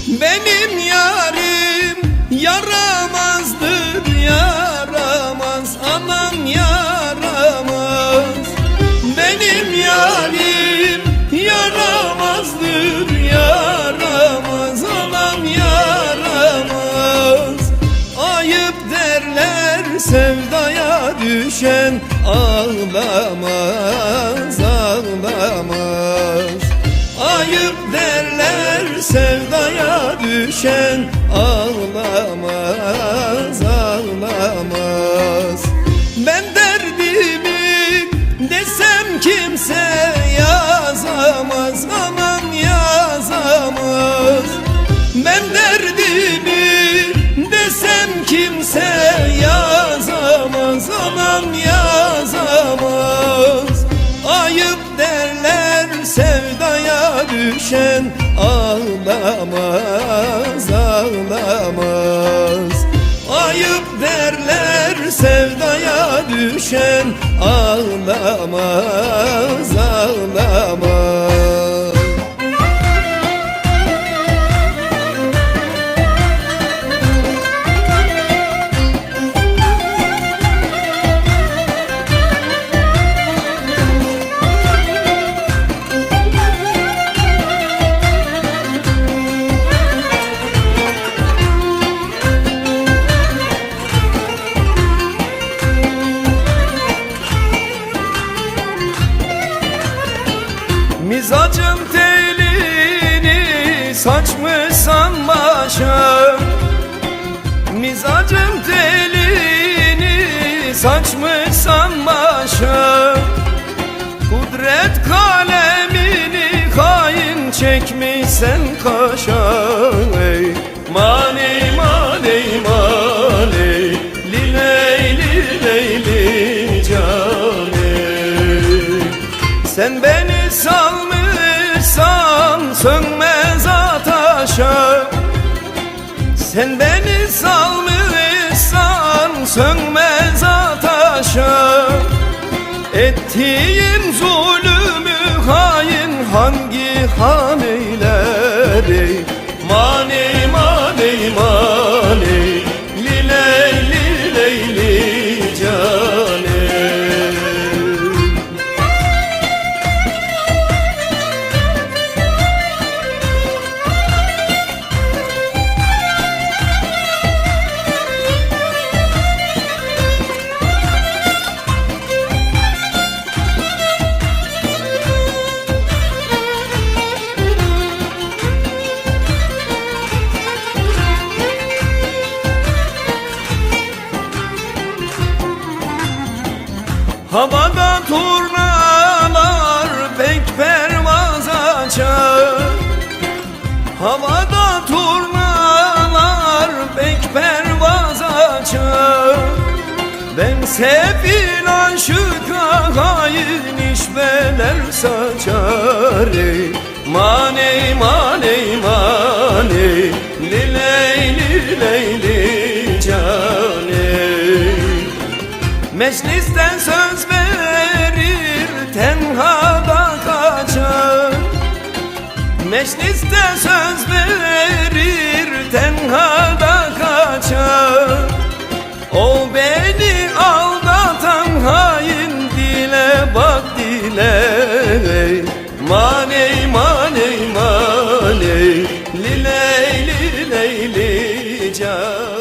Benim yarim yaramazdır, yaramaz, anam yaramaz. Benim yarim yaramazdır, yaramaz, anam yaramaz. Ayıp derler sevdaya düşen ağlamaz, ağlamaz. Ayıp derler sevdaya düşen ağlamaz, ağlamaz. Ben derdimi desem kimse yazamaz, aman yazamaz. Ben derdimi desem kimse yazamaz, aman yazamaz. Ayıp derler sevdaya düşen ağlamaz, ağlamaz. Ayıp derler sevdaya düşen ağlamaz, ağlamaz. Mizacın telini saçmışsan başa, mizacın telini saçmışsan başa. Kudret kalemini hain çekmişsen kaşa. Ey mani mani mani, lileyli leyli cane. Sen beni salmışsan sönmez ateşe. Sen beni salmışsan sönmez ateşe. Ettiğim zulümü hain hangi han eyler? Mani mani mani, lileyli leyli cane. Havada turnalar pek pervaz açar. Havada turnalar pek pervaz açar. Ben sefil aşıka hain işbeler saçar. Mani mani mani, lileyli leyli cane. Meclisten söz verir tenhada kaçar. Meclisten söz verir tenhada kaçar. O beni aldatan hain dile bak dile. Mani mani mani, lileyli leyli can.